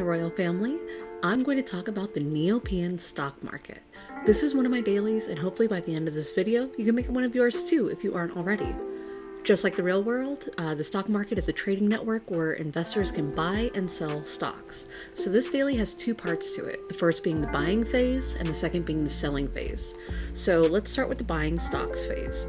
royal family. I'm going to talk about the Neopian stock market. This is one of my dailies, and hopefully by the end of this video, you can make it one of yours too if you aren't already. Just like the real world, the stock market is a trading network where investors can buy and sell stocks. So this daily has two parts to it, the first being the buying phase and the second being the selling phase. So let's start with the buying stocks phase.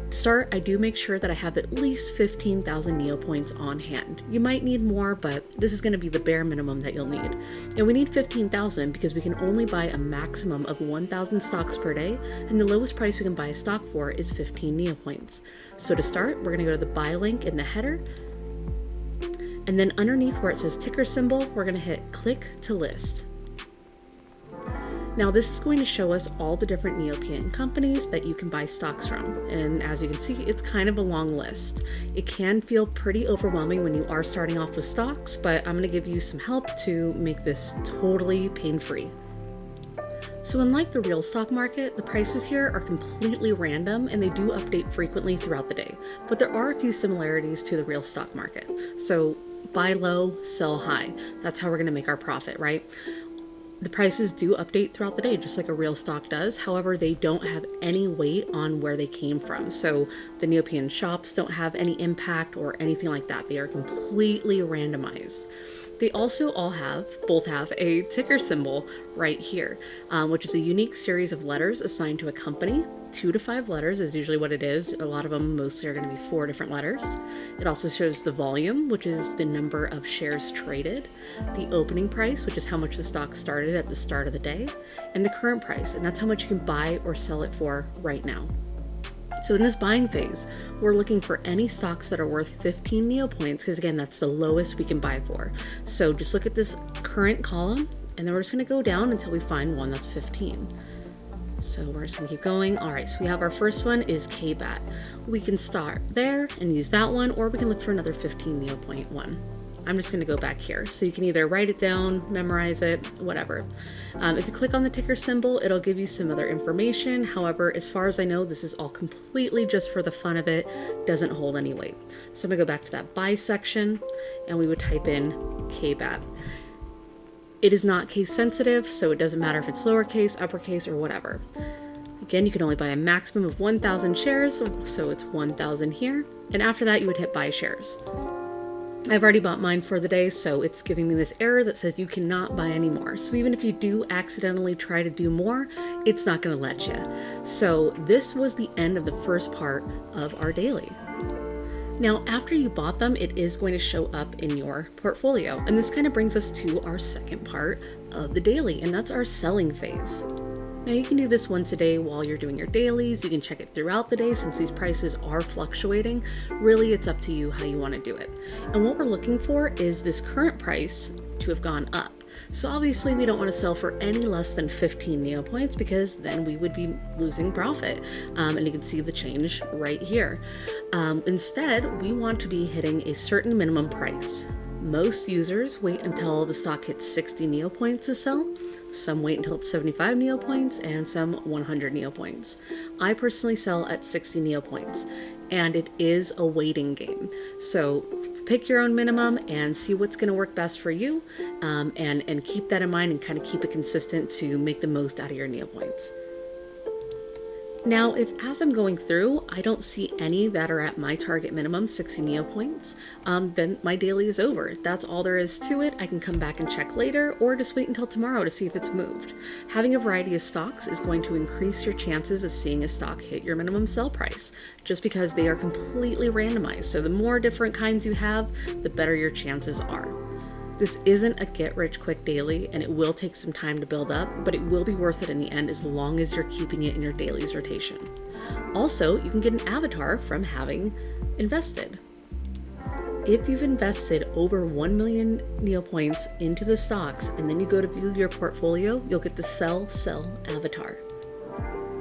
To start, I do make sure that I have at least 15,000 Neo points on hand. You might need more, but this is going to be the bare minimum that you'll need. And we need 15,000 because we can only buy a maximum of 1,000 stocks per day, and the lowest price we can buy a stock for is 15 Neo points. So to start, we're going to go to the buy link in the header, and then underneath where it says ticker symbol, we're going to hit click to list. Now this is going to show us all the different Neopian companies that you can buy stocks from, and as you can see, it's kind of a long list. It can feel pretty overwhelming when you are starting off with stocks, but I'm going to give you some help to make this totally pain-free. So unlike the real stock market, the prices here are completely random and they do update frequently throughout the day, but there are a few similarities to the real stock market. So buy low, sell high. That's how we're going to make our profit, right? The prices do update throughout the day, just like a real stock does. However, they don't have any weight on where they came from. So the Neopian shops don't have any impact or anything like that. They are completely randomized. They also both have a ticker symbol right here, which is a unique series of letters assigned to a company. 2 to 5 letters is usually what it is. A lot of them mostly are going to be 4 different letters. It also shows the volume, which is the number of shares traded, the opening price, which is how much the stock started at the start of the day, and the current price, and that's how much you can buy or sell it for right now. So in this buying phase, we're looking for any stocks that are worth 15 Neo points, because again, that's the lowest we can buy for. So just look at this current column, and then we're just going to go down until we find one that's 15. So we're just going to keep going. All right, so we have our first one is KBAT. We can start there and use that one, or we can look for another 15 Neo point one. I'm just going to go back here. So you can either write it down, memorize it, whatever. If you click on the ticker symbol, it'll give you some other information. However, as far as I know, this is all completely just for the fun of it, doesn't hold any weight. So I'm going to go back to that buy section, and we would type in KBAT. It is not case sensitive, so it doesn't matter if it's lowercase, uppercase, or whatever. Again, you can only buy a maximum of 1,000 shares, so it's 1,000 here. And after that, you would hit buy shares. I've already bought mine for the day, so it's giving me this error that says you cannot buy any more. So even if you do accidentally try to do more, it's not going to let you. So this was the end of the first part of our daily. Now, after you bought them, it is going to show up in your portfolio. And this kind of brings us to our second part of the daily, and that's our selling phase. Now you can do this once a day while you're doing your dailies. You can check it throughout the day since these prices are fluctuating. Really, it's up to you how you want to do it. And what we're looking for is this current price to have gone up. So obviously we don't want to sell for any less than 15 Neo points because then we would be losing profit. And you can see the change right here. Instead, we want to be hitting a certain minimum price. Most users wait until the stock hits 60 Neo points to sell. Some wait until it's 75 Neo points and some 100 Neo points. I personally sell at 60 Neo points, and it is a waiting game. So pick your own minimum and see what's going to work best for you, and keep that in mind and kind of keep it consistent to make the most out of your Neo points. Now, if as I'm going through, I don't see any that are at my target minimum, 60 Neo points, then my daily is over. That's all there is to it. I can come back and check later, or just wait until tomorrow to see if it's moved. Having a variety of stocks is going to increase your chances of seeing a stock hit your minimum sell price, just because they are completely randomized. So the more different kinds you have, the better your chances are. This isn't a get-rich-quick daily, and it will take some time to build up, but it will be worth it in the end as long as you're keeping it in your daily's rotation. Also, you can get an avatar from having invested. If you've invested over 1 million Neo points into the stocks, and then you go to view your portfolio, you'll get the sell avatar.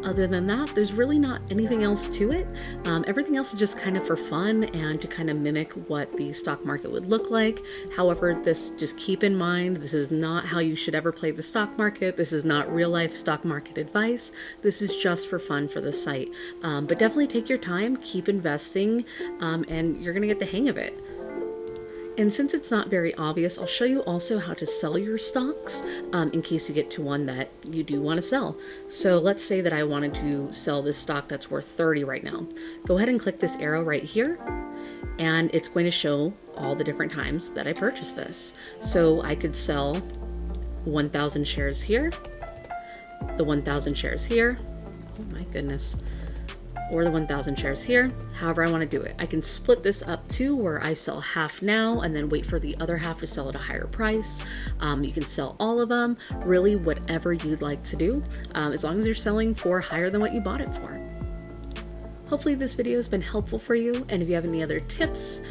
Other than that, there's really not anything else to it. Everything else is just kind of for fun and to kind of mimic what the stock market would look like. However, just keep in mind, this is not how you should ever play the stock market. This is not real life stock market advice. This is just for fun for the site. But definitely take your time, keep investing, and you're going to get the hang of it. And since it's not very obvious, I'll show you also how to sell your stocks in case you get to one that you do want to sell. So let's say that I wanted to sell this stock that's worth 30 right now. Go ahead and click this arrow right here, and it's going to show all the different times that I purchased this. So I could sell 1,000 shares here, the 1,000 shares here, oh my goodness, or the 1,000 shares here, however I want to do it. I can split this up too, where I sell half now and then wait for the other half to sell at a higher price. You can sell all of them, really whatever you'd like to do, as long as you're selling for higher than what you bought it for. Hopefully this video has been helpful for you, and if you have any other tips,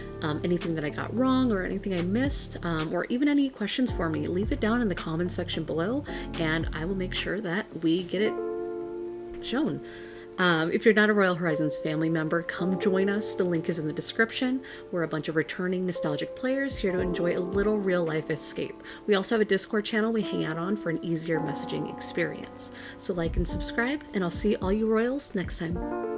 anything that I got wrong or anything I missed, or even any questions for me, leave it down in the comments section below and I will make sure that we get it shown. If you're not a Royal Horizons family member, come join us. The link is in the description. We're a bunch of returning nostalgic players here to enjoy a little real life escape. We also have a Discord channel we hang out on for an easier messaging experience. So like and subscribe, and I'll see all you Royals next time.